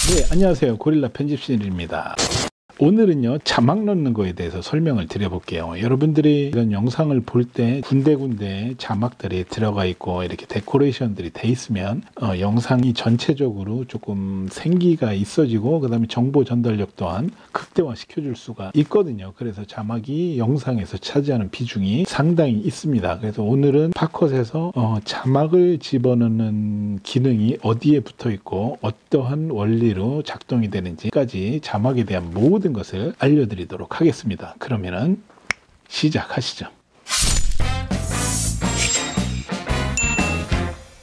네, 안녕하세요. 고릴라 편집실입니다. 오늘은요, 자막 넣는 거에 대해서 설명을 드려볼게요. 여러분들이 이런 영상을 볼 때 군데군데 자막들이 들어가 있고 이렇게 데코레이션들이 돼 있으면 영상이 전체적으로 조금 생기가 있어지고 그 다음에 정보 전달력 또한 극대화 시켜줄 수가 있거든요. 그래서 자막이 영상에서 차지하는 비중이 상당히 있습니다. 그래서 오늘은 팝컷에서 자막을 집어넣는 기능이 어디에 붙어 있고 어떠한 원리로 작동이 되는지까지 자막에 대한 모든 것을 알려드리도록 하겠습니다. 그러면은 시작하시죠.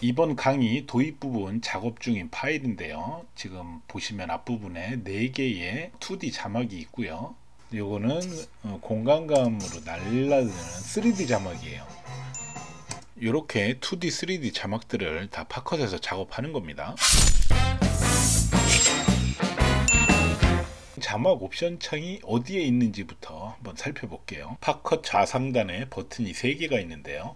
이번 강의 도입 부분 작업 중인 파일인데요. 지금 보시면 앞부분에 4개의 2D 자막이 있고요. 요거는 공간감으로 날라드는 3D 자막이에요. 이렇게 2D, 3D 자막들을 다 팝컷에서 작업하는 겁니다. 자막 옵션 창이 어디에 있는지부터 한번 살펴볼게요. 팝컷 좌상단에 버튼이 3개가 있는데요.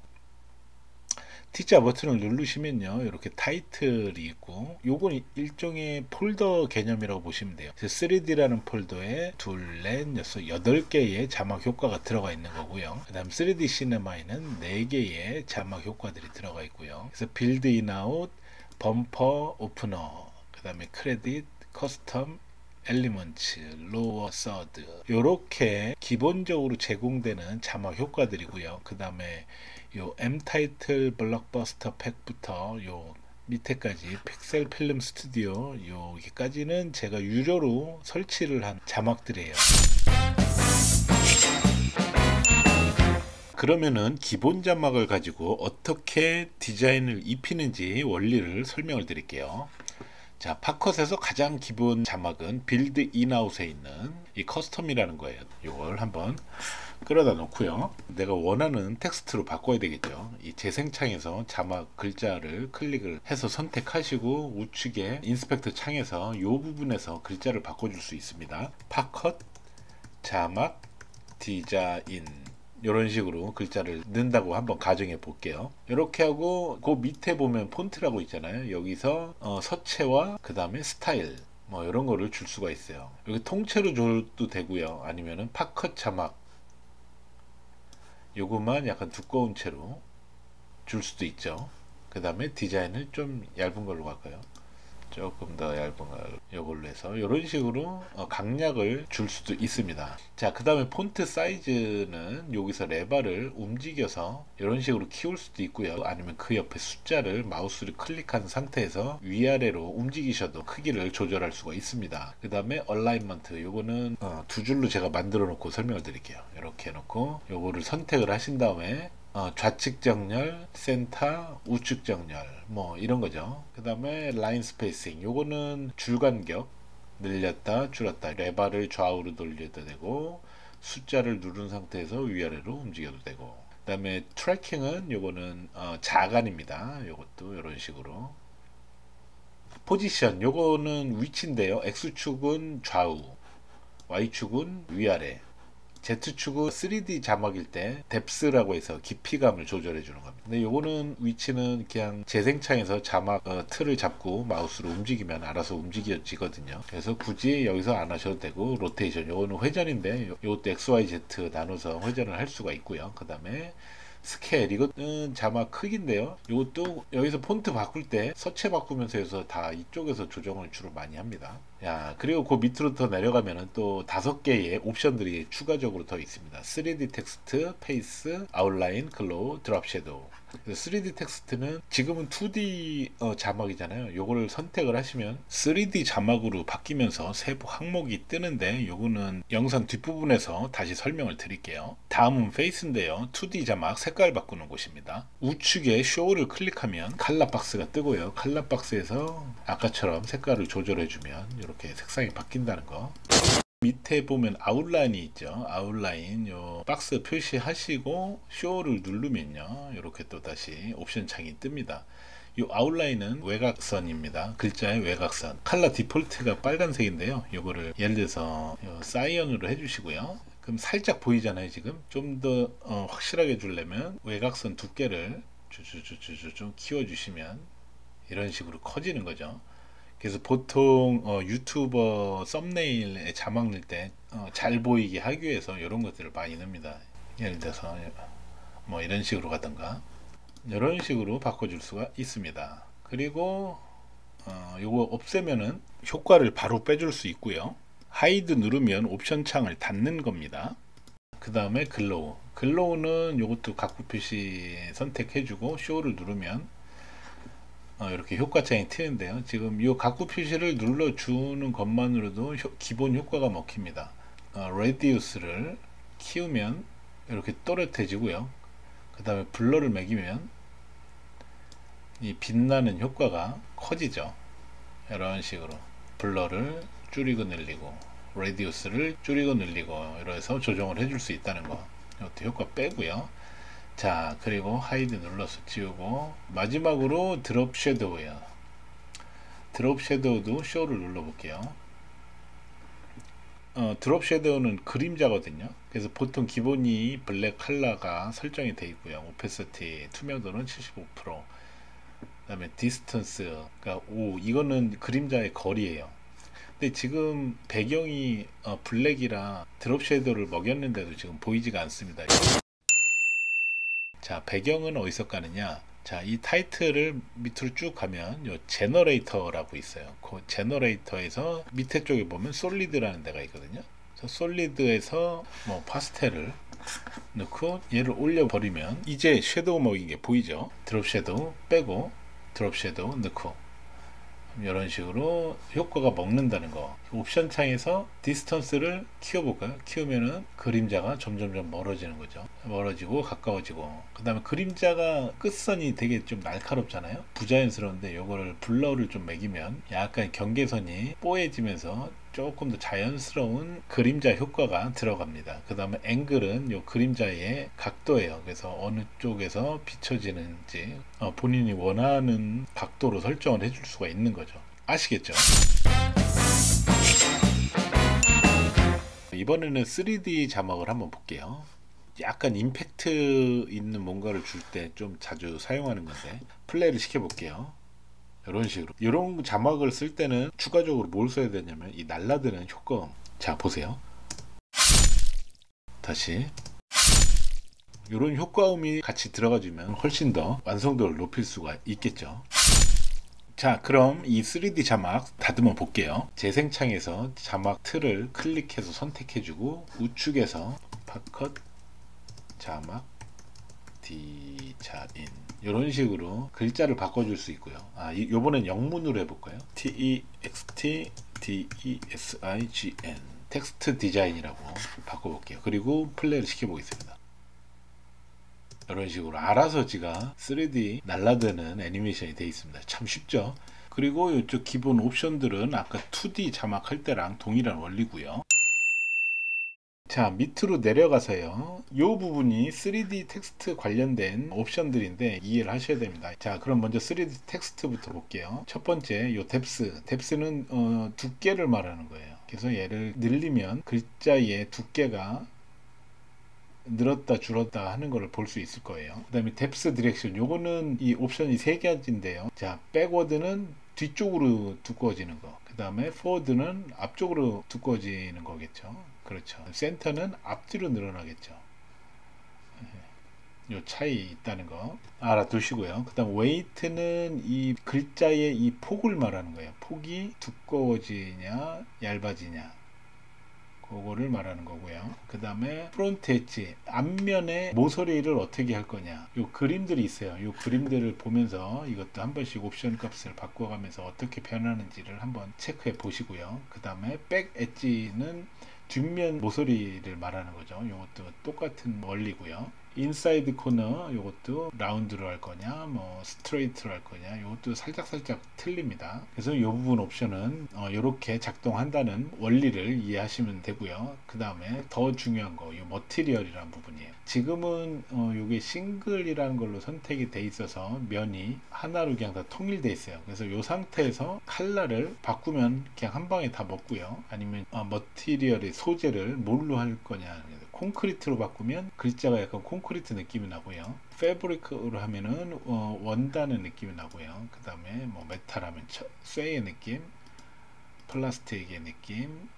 T자 버튼을 누르시면요, 이렇게 타이틀이 있고, 요건 일종의 폴더 개념이라고 보시면 돼요. 3D라는 폴더에 2, 4, 6, 8개의 자막 효과가 들어가 있는 거고요. 그 다음 3D 시네마에는 4개의 자막 효과들이 들어가 있고요. 그래서 빌드 인아웃, 범퍼, 오프너, 그 다음에 크레딧, 커스텀, 엘리먼츠, 로어, 서드, 요렇게 기본적으로 제공되는 자막 효과들이고요. 그 다음에 요 M 타이틀 블록버스터 팩부터 요 밑에까지 픽셀 필름 스튜디오 여기까지는 제가 유료로 설치를 한 자막들이에요. 그러면은 기본 자막을 가지고 어떻게 디자인을 입히는지 원리를 설명을 드릴게요. 자, 팝컷에서 가장 기본 자막은 빌드 인아웃에 있는 이 커스텀이라는 거예요. 이걸 한번 끌어다 놓고요. 내가 원하는 텍스트로 바꿔야 되겠죠. 이 재생창에서 자막 글자를 클릭을 해서 선택하시고 우측에 인스펙터 창에서 이 부분에서 글자를 바꿔줄 수 있습니다. 팝컷, 자막, 디자인 이런 식으로 글자를 넣는다고 한번 가정해 볼게요. 이렇게 하고 그 밑에 보면 폰트라고 있잖아요. 여기서 서체와 그 다음에 스타일 뭐 이런 거를 줄 수가 있어요. 여기 통째로 줘도 되고요. 아니면은 팝컷 자막 요것만 약간 두꺼운 채로 줄 수도 있죠. 그 다음에 디자인을 좀 얇은 걸로 갈까요? 조금 더 얇은 걸 이걸로 해서 이런 식으로 강약을 줄 수도 있습니다. 자, 그 다음에 폰트 사이즈는 여기서 레버를 움직여서 이런 식으로 키울 수도 있고요. 아니면 그 옆에 숫자를 마우스를 클릭한 상태에서 위아래로 움직이셔도 크기를 조절할 수가 있습니다. 그 다음에 얼라인먼트 요거는 2줄로 제가 만들어 놓고 설명을 드릴게요. 이렇게 해놓고 요거를 선택을 하신 다음에 좌측 정렬, 센터, 우측 정렬 뭐 이런 거죠. 그 다음에 라인 스페이싱 요거는 줄 간격 늘렸다 줄였다 레버를 좌우로 돌려도 되고 숫자를 누른 상태에서 위아래로 움직여도 되고 그 다음에 트래킹은 요거는 자간입니다. 요것도 이런 식으로 포지션 요거는 위치인데요. X축은 좌우 Y축은 위아래 Z축은 3D 자막일 때 뎁스라고 해서 깊이감을 조절해 주는 겁니다. 근데 요거는 위치는 그냥 재생창에서 자막 틀을 잡고 마우스로 움직이면 알아서 움직여지거든요. 그래서 굳이 여기서 안 하셔도 되고 로테이션 요거는 회전인데 요것도 XYZ 나눠서 회전을 할 수가 있고요. 그 다음에 스케일 이것은 자막 크기인데요. 이것도 여기서 폰트 바꿀 때 서체 바꾸면서 해서 다 이쪽에서 조정을 주로 많이 합니다. 야, 그리고 그 밑으로 더 내려가면은 또 5개의 옵션들이 추가적으로 더 있습니다. 3D 텍스트, 페이스, 아웃라인, 글로우, 드롭 섀도우. 3D 텍스트는 지금은 2D 자막이잖아요. 요거를 선택을 하시면 3D 자막으로 바뀌면서 세부 항목이 뜨는데 요거는 영상 뒷부분에서 다시 설명을 드릴게요. 다음은 페이스인데요. 2D 자막 색깔 바꾸는 곳입니다. 우측에 쇼를 클릭하면 컬러 박스가 뜨고요. 컬러 박스에서 아까처럼 색깔을 조절해주면 이렇게 색상이 바뀐다는 거. 밑에 보면 아웃라인이 있죠. 아웃라인 요 박스 표시하시고 쇼를 누르면요 이렇게 또 다시 옵션 창이 뜹니다. 이 아웃라인은 외곽선입니다. 글자의 외곽선. 컬러 디폴트가 빨간색인데요. 요거를 예를 들어서 사이언으로 해주시고요. 그럼 살짝 보이잖아요. 지금 좀 더 확실하게 주려면 외곽선 두께를 좀 키워주시면 이런 식으로 커지는 거죠. 그래서 보통 유튜버 썸네일에 자막 넣을 때 잘 보이게 하기 위해서 이런 것들을 많이 넣습니다. 예를 들어서 뭐 이런 식으로 가든가 이런 식으로 바꿔줄 수가 있습니다. 그리고 요거 없애면은 효과를 바로 빼줄 수 있고요. 하이드 누르면 옵션 창을 닫는 겁니다. 그 다음에 글로우는 요것도 각구 표시 선택해주고 쇼를 누르면 이렇게 효과창이 트는데요. 지금 이 각구 표시를 눌러주는 것만으로도 기본 효과가 먹힙니다. 레디우스를 키우면 이렇게 또렷해지고요. 그 다음에 블러를 매기면 이 빛나는 효과가 커지죠. 이런 식으로 블러를 줄이고 늘리고 레디우스를 줄이고 늘리고 이래서 조정을 해줄 수 있다는 거. 이것도 효과 빼고요. 자, 그리고 하이드 눌러서 지우고 마지막으로 드롭 섀도우예요. 드롭 섀도우도 쇼를 눌러 볼게요. 드롭 섀도우는 그림자거든요. 그래서 보통 기본이 블랙 컬러가 설정이 되어 있고요. 오페시티 투명도는 75%, 그 다음에 디스턴스가 5, 이거는 그림자의 거리예요. 근데 지금 배경이 블랙이라 드롭 섀도우를 먹였는데도 지금 보이지가 않습니다. 자, 배경은 어디서 까느냐? 자, 이 타이틀을 밑으로 쭉 가면 요 제너레이터라고 있어요. 그 제너레이터에서 밑에 쪽에 보면 솔리드라는 데가 있거든요. 그래서 솔리드에서 뭐 파스텔을 넣고 얘를 올려 버리면 이제 섀도우 먹인 게 보이죠? 드롭 섀도우 빼고 드롭 섀도우 넣고 이런 식으로 효과가 먹는다는 거. 옵션 창에서 디스턴스를 키워볼까요? 키우면은 그림자가 점점점 멀어지는 거죠. 멀어지고 가까워지고, 그 다음에 그림자가 끝선이 되게 좀 날카롭잖아요. 부자연스러운데 요거를 블러를 좀 매기면 약간 경계선이 뽀얘지면서 조금 더 자연스러운 그림자 효과가 들어갑니다. 그 다음에 앵글은 요 그림자의 각도예요. 그래서 어느 쪽에서 비춰지는지 본인이 원하는 각도로 설정을 해줄 수가 있는 거죠. 아시겠죠? 이번에는 3D 자막을 한번 볼게요. 약간 임팩트 있는 뭔가를 줄 때 좀 자주 사용하는 건데 플레이를 시켜 볼게요. 이런 식으로 이런 자막을 쓸 때는 추가적으로 뭘 써야 되냐면 이 날라드는 효과음. 자, 보세요. 다시 이런 효과음이 같이 들어가주면 훨씬 더 완성도를 높일 수가 있겠죠. 자, 그럼 이 3D 자막 다듬어 볼게요. 재생창에서 자막 틀을 클릭해서 선택해주고 우측에서 팝컷 자막 디자인 이런 식으로 글자를 바꿔줄 수 있고요. 요번엔 영문으로 해볼까요? TEXT DESIGN 텍스트 디자인이라고 바꿔볼게요. 그리고 플레이를 시켜보겠습니다. 이런 식으로 알아서 지가 3D 날라드는 애니메이션이 되어 있습니다. 참 쉽죠? 그리고 이쪽 기본 옵션들은 아까 2D 자막할 때랑 동일한 원리고요. 자, 밑으로 내려가서요. 이 부분이 3D 텍스트 관련된 옵션들인데 이해를 하셔야 됩니다. 자, 그럼 먼저 3D 텍스트부터 볼게요. 첫 번째, 요 뎁스는 두께를 말하는 거예요. 그래서 얘를 늘리면 글자의 두께가 늘었다 줄었다 하는 것을 볼 수 있을 거예요. 그 다음에 뎁스 디렉션, 요거는 이 옵션이 세 가지인데요. 자, 백워드는 뒤쪽으로 두꺼워지는 거, 그 다음에 포워드는 앞쪽으로 두꺼워지는 거겠죠. 그렇죠. 센터는 앞뒤로 늘어나겠죠. 요 차이 있다는 거 알아두시고요. 그 다음 웨이트는 이 글자의 이 폭을 말하는 거예요. 폭이 두꺼워지냐 얇아지냐 그거를 말하는 거고요. 그 다음에 프론트 엣지, 앞면에 모서리를 어떻게 할 거냐, 요 그림들이 있어요. 요 그림들을 보면서 이것도 한 번씩 옵션 값을 바꿔가면서 어떻게 변하는지를 한번 체크해 보시고요. 그 다음에 백 엣지는 뒷면 모서리를 말하는 거죠. 이것도 똑같은 원리고요. 인사이드 코너, 이것도 라운드로 할 거냐 뭐 스트레이트로 할 거냐, 이것도 살짝 틀립니다. 그래서 이 부분 옵션은 이렇게 작동한다는 원리를 이해하시면 되고요. 그 다음에 더 중요한 거, 이 머티리얼이라는 부분이에요. 지금은 이게 싱글이라는 걸로 선택이 돼 있어서 면이 하나로 그냥 다 통일돼 있어요. 그래서 이 상태에서 컬러를 바꾸면 그냥 한 방에 다 먹고요. 아니면 머티리얼의 소재를 뭘로 할 거냐, 콘크리트로 바꾸면 글자가 약간 콘크리트 느낌이 나고요. 패브릭으로 하면은 원단의 느낌이 나고요. 그 다음에 뭐 메탈 하면 쇠의 느낌, 플라스틱의 느낌,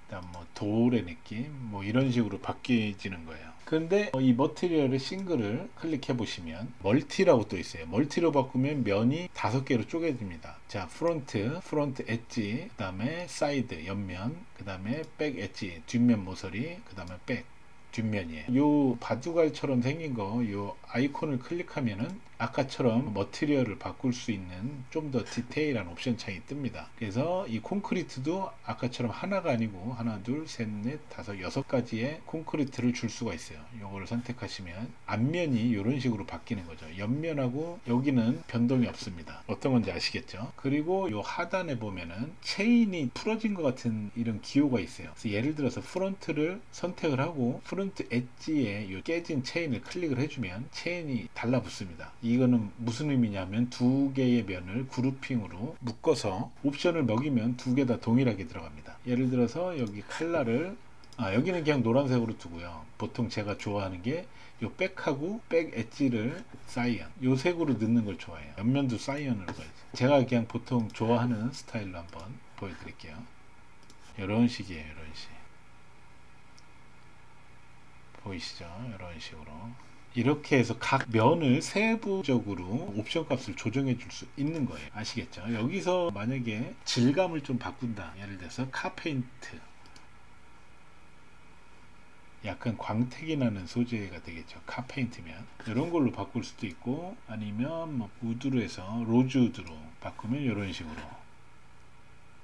그다음 뭐 돌의 느낌, 뭐 이런 식으로 바뀌어지는 거예요. 그런데 이 머티리얼의 싱글을 클릭해 보시면 멀티라고 또 있어요. 멀티로 바꾸면 면이 5개로 쪼개집니다. 자, 프론트 엣지, 그 다음에 사이드 옆면, 그 다음에 백 엣지 뒷면 모서리, 그 다음에 백 뒷면이에요. 요 바둑알처럼 생긴 거, 요 아이콘을 클릭하면은 아까처럼 머티리얼을 바꿀 수 있는 좀 더 디테일한 옵션 창이 뜹니다. 그래서 이 콘크리트도 아까처럼 하나가 아니고 하나, 둘, 셋, 넷, 다섯, 6가지의 콘크리트를 줄 수가 있어요. 요거를 선택하시면 앞면이 이런 식으로 바뀌는 거죠. 옆면하고 여기는 변동이 없습니다. 어떤 건지 아시겠죠? 그리고 요 하단에 보면은 체인이 풀어진 것 같은 이런 기호가 있어요. 그래서 예를 들어서 프론트를 선택을 하고 프론트 엣지에 요 깨진 체인을 클릭을 해주면 체인이 달라붙습니다. 이거는 무슨 의미냐면 2개의 면을 그룹핑으로 묶어서 옵션을 먹이면 2개 다 동일하게 들어갑니다. 예를 들어서 여기 칼라를 여기는 그냥 노란색으로 두고요. 보통 제가 좋아하는 게 요 백하고 백 엣지를 사이언, 요 색으로 넣는 걸 좋아해요. 옆면도 사이언으로 가야지. 제가 그냥 보통 좋아하는 스타일로 한번 보여드릴게요. 이런 식이에요. 이런 식 보이시죠? 이런 식으로 이렇게 해서 각 면을 세부적으로 옵션 값을 조정해 줄 수 있는 거예요. 아시겠죠? 여기서 만약에 질감을 좀 바꾼다, 예를 들어서 카페인트, 약간 광택이 나는 소재가 되겠죠. 카페인트면 이런 걸로 바꿀 수도 있고, 아니면 뭐 우드로 해서 로즈우드로 바꾸면 이런 식으로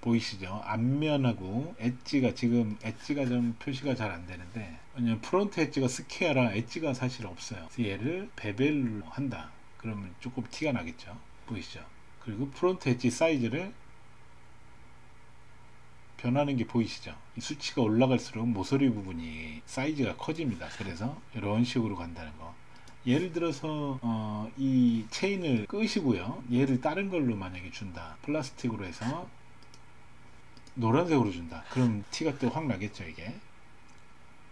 보이시죠? 앞면하고 엣지가, 지금 엣지가 좀 표시가 잘 안 되는데, 왜냐면 프론트 엣지가 스퀘어라 엣지가 사실 없어요. 그래서 얘를 베벨로 한다 그러면 조금 티가 나겠죠. 보이시죠? 그리고 프론트 엣지 사이즈를 변하는 게 보이시죠? 이 수치가 올라갈수록 모서리 부분이 사이즈가 커집니다. 그래서 이런 식으로 간다는 거. 예를 들어서 이 체인을 끄시고요, 얘를 다른 걸로 만약에 준다, 플라스틱으로 해서 노란색으로 준다, 그럼 티가 또 확 나겠죠. 이게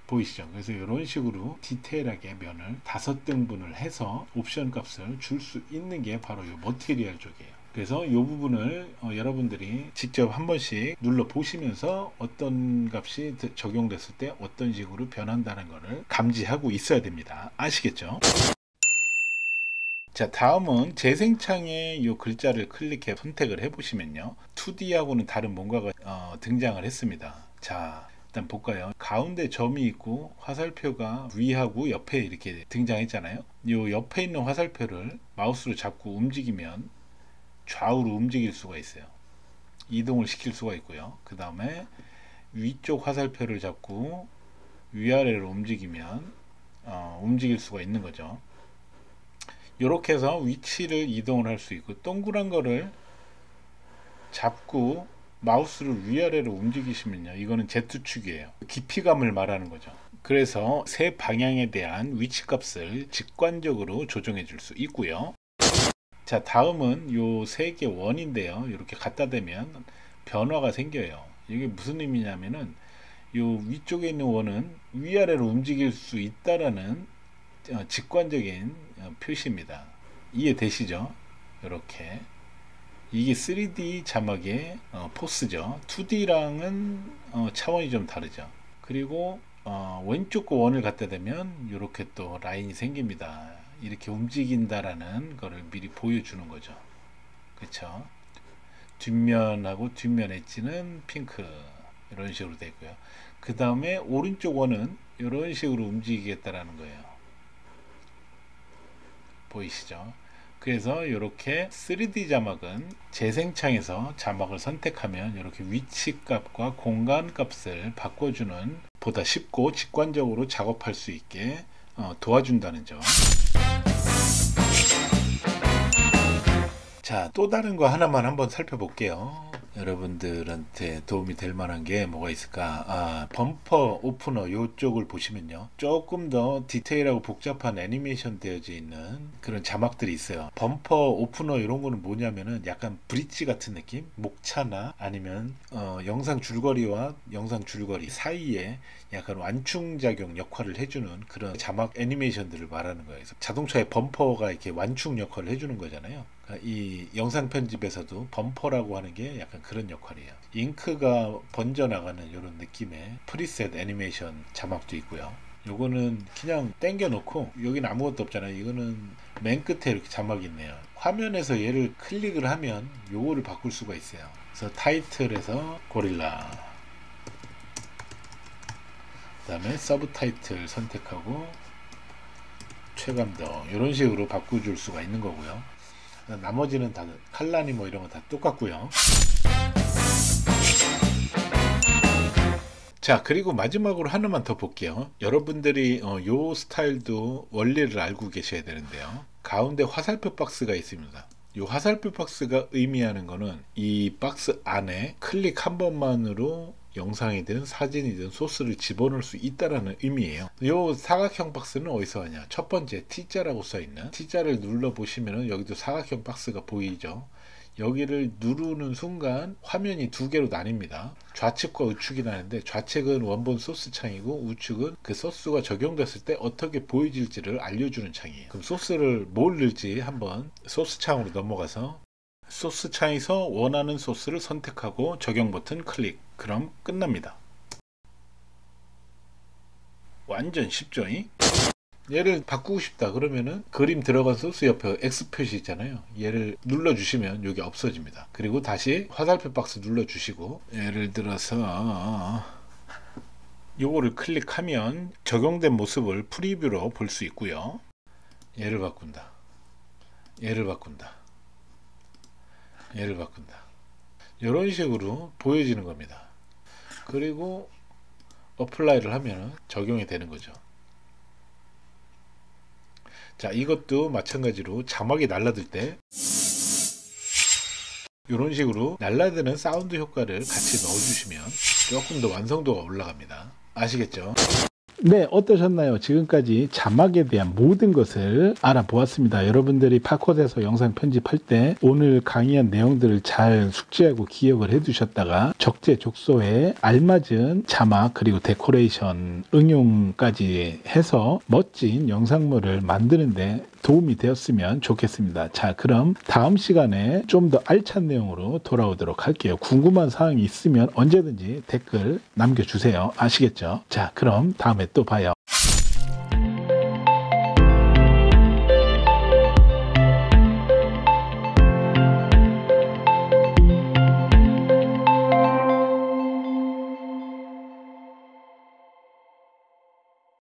보이시죠? 그래서 이런 식으로 디테일하게 면을 5등분을 해서 옵션 값을 줄 수 있는 게 바로 이 머티리얼 쪽이에요. 그래서 이 부분을 여러분들이 직접 한 번씩 눌러 보시면서 어떤 값이 적용됐을 때 어떤 식으로 변한다는 것을 감지하고 있어야 됩니다. 아시겠죠? 자, 다음은 재생창에 이 글자를 클릭해 선택을 해 보시면요, 2D하고는 다른 뭔가가 등장을 했습니다. 자, 일단 볼까요? 가운데 점이 있고 화살표가 위하고 옆에 이렇게 등장했잖아요. 이 옆에 있는 화살표를 마우스로 잡고 움직이면 좌우로 움직일 수가 있어요. 이동을 시킬 수가 있고요. 그 다음에 위쪽 화살표를 잡고 위아래로 움직이면 움직일 수가 있는 거죠. 이렇게 해서 위치를 이동을 할 수 있고, 동그란 거를 잡고 마우스를 위아래로 움직이시면요, 이거는 Z축이에요. 깊이감을 말하는 거죠. 그래서 세 방향에 대한 위치 값을 직관적으로 조정해 줄 수 있고요. 자, 다음은 요 세 개 원인데요, 이렇게 갖다 대면 변화가 생겨요. 이게 무슨 의미냐면은 요 위쪽에 있는 원은 위아래로 움직일 수 있다라는 직관적인 표시입니다. 이해되시죠? 이렇게 이게 3D 자막의 포스죠. 2D랑은 차원이 좀 다르죠. 그리고 왼쪽 거 원을 갖다 대면 이렇게 또 라인이 생깁니다. 이렇게 움직인다라는 거를 미리 보여주는 거죠. 그쵸? 뒷면하고 뒷면 엣지는 핑크, 이런 식으로 되고요. 그 다음에 오른쪽 원은 이런 식으로 움직이겠다라는 거예요. 보이시죠? 그래서 이렇게 3D 자막은 재생창에서 자막을 선택하면 이렇게 위치 값과 공간 값을 바꿔주는, 보다 쉽고 직관적으로 작업할 수 있게 도와준다는 점. 자, 또 다른 거 하나만 한번 살펴볼게요. 여러분들한테 도움이 될 만한 게 뭐가 있을까? 범퍼 오프너 요쪽을 보시면요, 조금 더 디테일하고 복잡한 애니메이션 되어져 있는 그런 자막들이 있어요. 범퍼 오프너 이런 거는 뭐냐면은 약간 브릿지 같은 느낌? 목차나 아니면 영상 줄거리와 영상 줄거리 사이에 약간 완충작용 역할을 해주는 그런 자막 애니메이션들을 말하는 거예요. 그래서 자동차의 범퍼가 이렇게 완충 역할을 해주는 거잖아요. 그러니까 이 영상 편집에서도 범퍼라고 하는 게 약간 그런 역할이에요. 잉크가 번져나가는 이런 느낌의 프리셋 애니메이션 자막도 있고요. 요거는 그냥 땡겨 놓고 여기는 아무것도 없잖아요. 이거는 맨 끝에 이렇게 자막이 있네요. 화면에서 얘를 클릭을 하면 요거를 바꿀 수가 있어요. 그래서 타이틀에서 고릴라, 그 다음에 서브 타이틀 선택하고 최감독, 이런 식으로 바꿔줄 수가 있는 거고요. 나머지는 다 칼라니 뭐 이런 거 다 똑같고요. 자, 그리고 마지막으로 하나만 더 볼게요. 여러분들이 요 스타일도 원리를 알고 계셔야 되는데요. 가운데 화살표 박스가 있습니다. 이 화살표 박스가 의미하는 거는 이 박스 안에 클릭 한 번만으로 영상이든 사진이든 소스를 집어넣을 수 있다라는 의미예요. 이 사각형 박스는 어디서 하냐? 첫 번째 T자라고 써있는 T자를 눌러 보시면은 여기도 사각형 박스가 보이죠. 여기를 누르는 순간 화면이 두 개로 나뉩니다. 좌측과 우측이 나는데 좌측은 원본 소스 창이고 우측은 그 소스가 적용됐을 때 어떻게 보여질지를 알려주는 창이에요. 그럼 소스를 뭘 넣을지 한번 소스 창으로 넘어가서 소스 창에서 원하는 소스를 선택하고 적용 버튼 클릭. 그럼 끝납니다. 완전 쉽죠? 얘를 바꾸고 싶다 그러면은 그림 들어간 소스 옆에 X 표시 있잖아요. 얘를 눌러주시면 여기 없어집니다. 그리고 다시 화살표 박스 눌러주시고 예를 들어서 요거를 클릭하면 적용된 모습을 프리뷰로 볼 수 있고요. 얘를 바꾼다. 얘를 바꾼다. 얘를 바꾼다. 이런 식으로 보여지는 겁니다. 그리고 어플라이를 하면 적용이 되는 거죠. 자, 이것도 마찬가지로 자막이 날라들 때 이런 식으로 날라드는 사운드 효과를 같이 넣어주시면 조금 더 완성도가 올라갑니다. 아시겠죠? 네, 어떠셨나요? 지금까지 자막에 대한 모든 것을 알아보았습니다. 여러분들이 팝컷에서 영상 편집할 때 오늘 강의한 내용들을 잘 숙지하고 기억을 해두셨다가 적재적소에 알맞은 자막 그리고 데코레이션 응용까지 해서 멋진 영상물을 만드는데 도움이 되었으면 좋겠습니다. 자, 그럼 다음 시간에 좀 더 알찬 내용으로 돌아오도록 할게요. 궁금한 사항이 있으면 언제든지 댓글 남겨주세요. 아시겠죠? 자, 그럼 다음에 또 봐요.